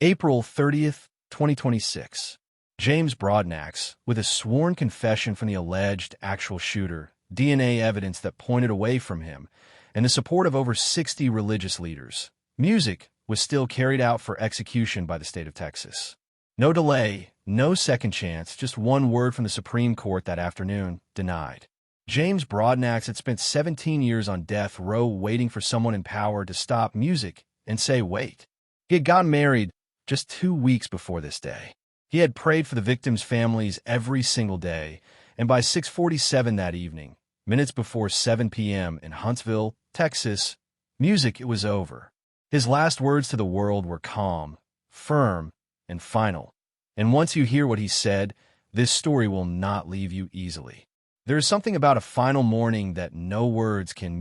April 30th, 2026. James Broadnax, with a sworn confession from the alleged actual shooter, DNA evidence that pointed away from him, and the support of over 60 religious leaders. Music was still carried out for execution by the state of Texas. No delay, no second chance, just one word from the Supreme Court that afternoon: denied. James Broadnax had spent 17 years on death row waiting for someone in power to stop music and say, wait. He had gotten married just 2 weeks before this day. He had prayed for the victims' families every single day, and by 6:47 that evening, minutes before 7 p.m. in Huntsville, Texas, it was over. His last words to the world were calm, firm, and final. And once you hear what he said, this story will not leave you easily. There is something about a final morning that no words can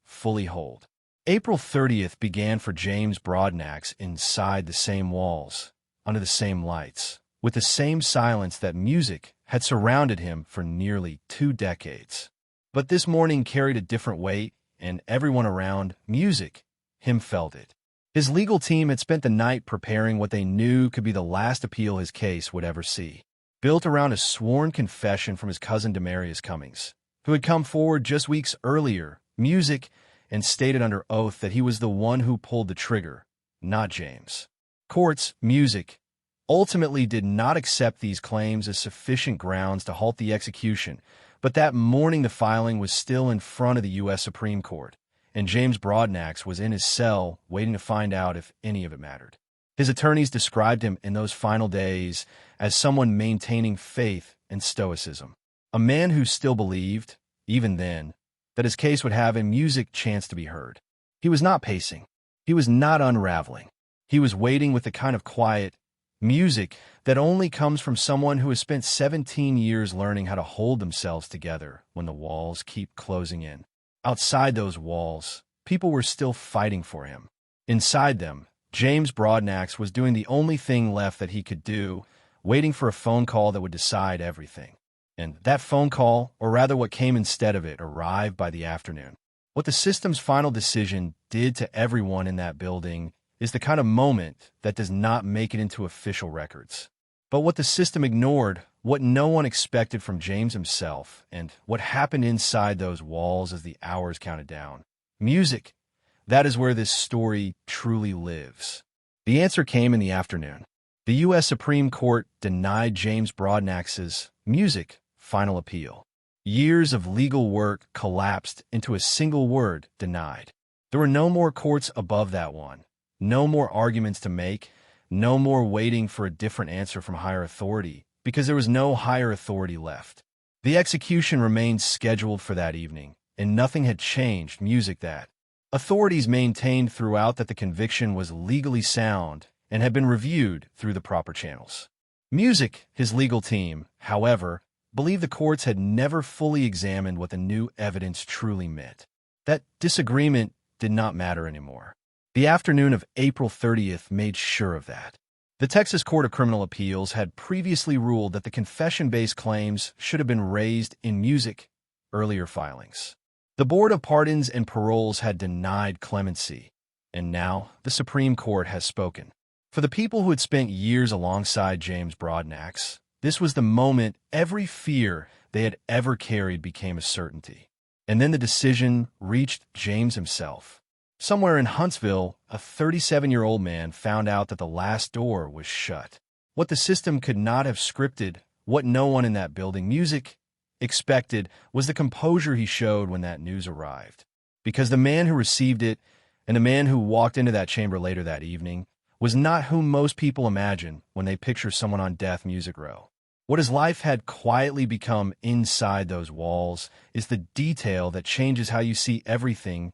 fully hold. April 30th began for James Broadnax inside the same walls, under the same lights, with the same silence that music had surrounded him for nearly 2 decades. But this morning carried a different weight, and everyone around him felt it. His legal team had spent the night preparing what they knew could be the last appeal his case would ever see, built around a sworn confession from his cousin Demarius Cummings, who had come forward just weeks earlier, and stated under oath that he was the one who pulled the trigger, not James. Courts, ultimately did not accept these claims as sufficient grounds to halt the execution, but that morning the filing was still in front of the U.S. Supreme Court, and James Broadnax was in his cell waiting to find out if any of it mattered. His attorneys described him in those final days as someone maintaining faith and stoicism, a man who still believed, even then, that his case would have a chance to be heard. He was not pacing. He was not unraveling. He was waiting with the kind of quiet that only comes from someone who has spent 17 years learning how to hold themselves together when the walls keep closing in. Outside those walls, people were still fighting for him. Inside them, James Broadnax was doing the only thing left that he could do, waiting for a phone call that would decide everything. And that phone call, or rather what came instead of it, arrived by the afternoon. What the system's final decision did to everyone in that building is the kind of moment that does not make it into official records. But what the system ignored, what no one expected from James himself, and what happened inside those walls as the hours counted down. That is where this story truly lives. The answer came in the afternoon. The U.S. Supreme Court denied James Broadnax's final appeal. Years of legal work collapsed into a single word: denied. There were no more courts above that one. No more arguments to make, no more waiting for a different answer from higher authority, because there was no higher authority left. The execution remained scheduled for that evening, and nothing had changed. That authorities maintained throughout that the conviction was legally sound and had been reviewed through the proper channels. His legal team, however, believed the courts had never fully examined what the new evidence truly meant. That disagreement did not matter anymore. The afternoon of April 30th made sure of that. The Texas Court of Criminal Appeals had previously ruled that the confession-based claims should have been raised in earlier filings. The Board of Pardons and Paroles had denied clemency, and now the Supreme Court has spoken. For the people who had spent years alongside James Broadnax, this was the moment every fear they had ever carried became a certainty. And then the decision reached James himself. Somewhere in Huntsville, a 37-year-old man found out that the last door was shut. What the system could not have scripted, what no one in that building expected, was the composure he showed when that news arrived. Because the man who received it, and the man who walked into that chamber later that evening, was not whom most people imagine when they picture someone on death row. What his life had quietly become inside those walls is the detail that changes how you see everything,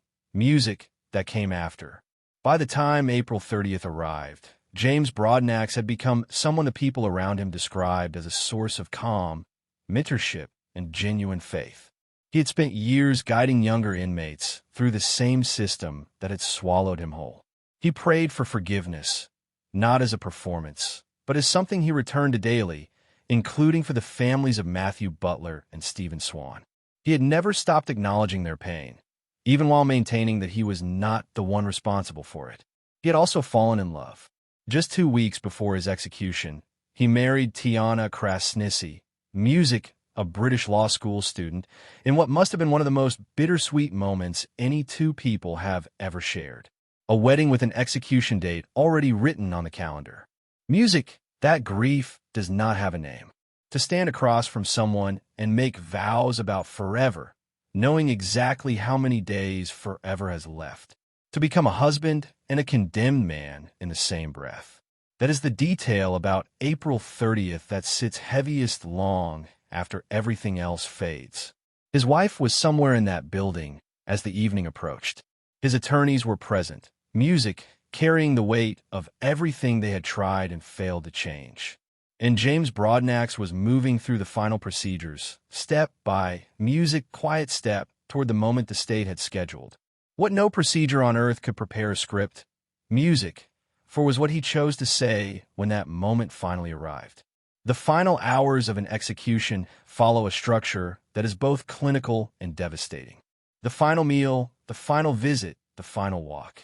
that came after. By the time April 30th arrived, James Broadnax had become someone the people around him described as a source of calm, mentorship, and genuine faith. He had spent years guiding younger inmates through the same system that had swallowed him whole. He prayed for forgiveness, not as a performance, but as something he returned to daily, including for the families of Matthew Butler and Stephen Swan. He had never stopped acknowledging their pain, even while maintaining that he was not the one responsible for it. He had also fallen in love. Just 2 weeks before his execution, he married Tiana Krasniqi, music, a British law school student, in what must have been one of the most bittersweet moments any two people have ever shared. A wedding with an execution date already written on the calendar. Music, that grief does not have a name. To stand across from someone and make vows about forever, knowing exactly how many days forever has left. To become a husband and a condemned man in the same breath. That is the detail about April 30th that sits heaviest long after everything else fades. His wife was somewhere in that building as the evening approached. His attorneys were present, music carrying the weight of everything they had tried and failed to change. And James Broadnax was moving through the final procedures, step by music, quiet step toward the moment the state had scheduled. What no procedure on earth could prepare a script, music, for was what he chose to say when that moment finally arrived. The final hours of an execution follow a structure that is both clinical and devastating. The final meal, the final visit, the final walk.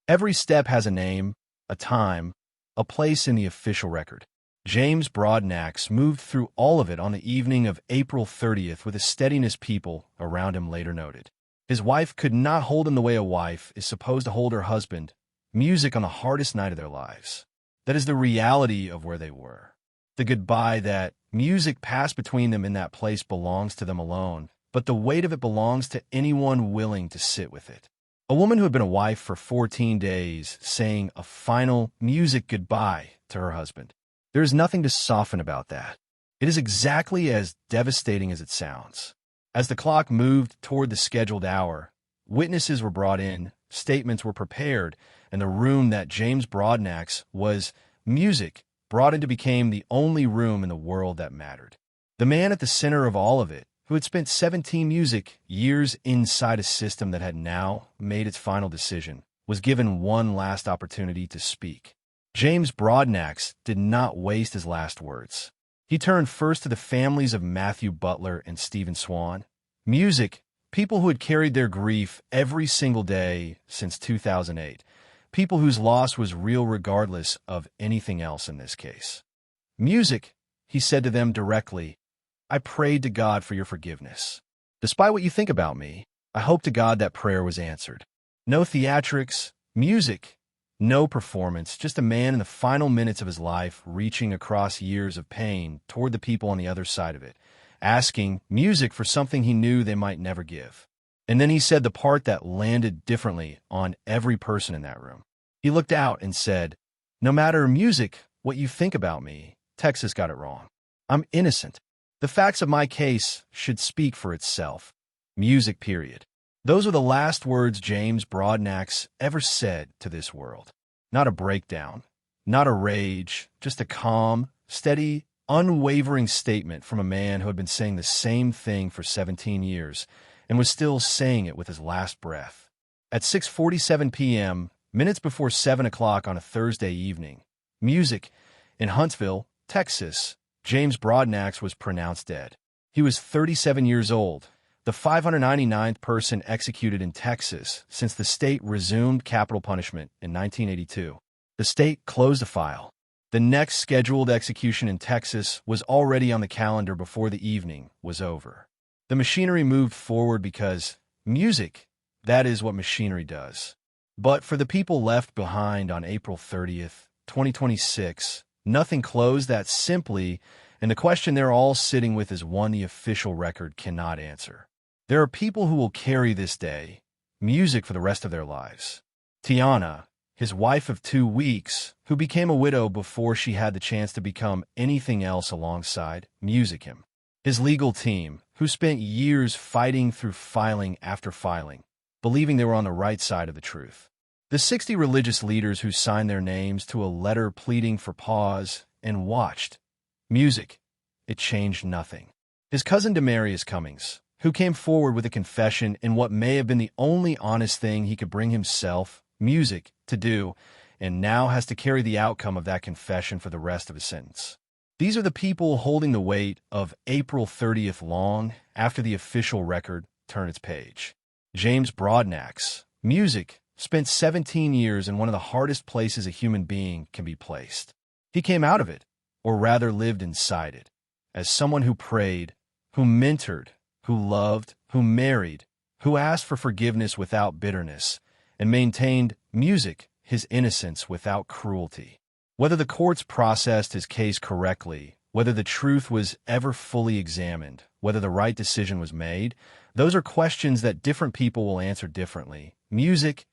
Every step has a name, a time, a place in the official record. James Broadnax moved through all of it on the evening of April 30th with a steadiness people around him later noted. His wife could not hold him the way a wife is supposed to hold her husband, music on the hardest night of their lives. That is the reality of where they were. The goodbye that music passed between them in that place belongs to them alone, but the weight of it belongs to anyone willing to sit with it. A woman who had been a wife for 14 days saying a final music goodbye to her husband. There is nothing to soften about that. It is exactly as devastating as it sounds. As the clock moved toward the scheduled hour, witnesses were brought in, statements were prepared, and the room that James Broadnax was music brought into became the only room in the world that mattered. The man at the center of all of it, who had spent 17 music years inside a system that had now made its final decision, was given one last opportunity to speak. James Broadnax did not waste his last words. He turned first to the families of Matthew Butler and Stephen Swan. Music, people who had carried their grief every single day since 2008. People whose loss was real regardless of anything else in this case. Music, he said to them directly, I prayed to God for your forgiveness. Despite what you think about me, I hope to God that prayer was answered. No theatrics, music, no performance, just a man in the final minutes of his life reaching across years of pain toward the people on the other side of it, asking music for something he knew they might never give. And then he said the part that landed differently on every person in that room. He looked out and said, no matter music, what you think about me, Texas got it wrong. I'm innocent. The facts of my case should speak for itself. Music, period. Those were the last words James Broadnax ever said to this world. Not a breakdown, not a rage, just a calm, steady, unwavering statement from a man who had been saying the same thing for 17 years and was still saying it with his last breath. At 6:47 p.m., minutes before 7 o'clock on a Thursday evening, music, in Huntsville, Texas, James Broadnax was pronounced dead. He was 37 years old, the 599th person executed in Texas since the state resumed capital punishment in 1982. The state closed the file. The next scheduled execution in Texas was already on the calendar before the evening was over. The machinery moved forward because music, that is what machinery does. But for the people left behind on April 30th, 2026, nothing closed that simply, and the question they're all sitting with is one the official record cannot answer. There are people who will carry this day, music for the rest of their lives. Tiana, his wife of 2 weeks, who became a widow before she had the chance to become anything else alongside music him. His legal team, who spent years fighting through filing after filing, believing they were on the right side of the truth. The 60 religious leaders who signed their names to a letter pleading for pause and watched. Music, it changed nothing. His cousin Demarius Cummings, who came forward with a confession in what may have been the only honest thing he could bring himself, music, to do, and now has to carry the outcome of that confession for the rest of his sentence. These are the people holding the weight of April 30th long after the official record turned its page. James Broadnax, music, spent 17 years in one of the hardest places a human being can be placed. He came out of it, or rather lived inside it, as someone who prayed, who mentored, who loved, who married, who asked for forgiveness without bitterness, and maintained music, his innocence, without cruelty. Whether the courts processed his case correctly, whether the truth was ever fully examined, whether the right decision was made, those are questions that different people will answer differently. Music,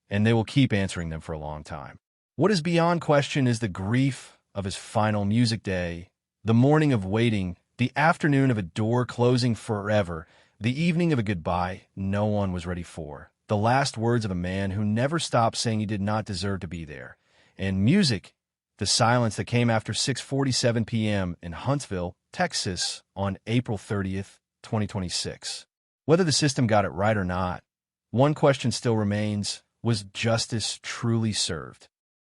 and they will keep answering them for a long time. What is beyond question is the grief of his final music day, the morning of waiting, the afternoon of a door closing forever, the evening of a goodbye no one was ready for, the last words of a man who never stopped saying he did not deserve to be there. And music, the silence that came after 6:47 p.m. in Huntsville, Texas, on April 30th, 2026. Whether the system got it right or not, one question still remains: was justice truly served?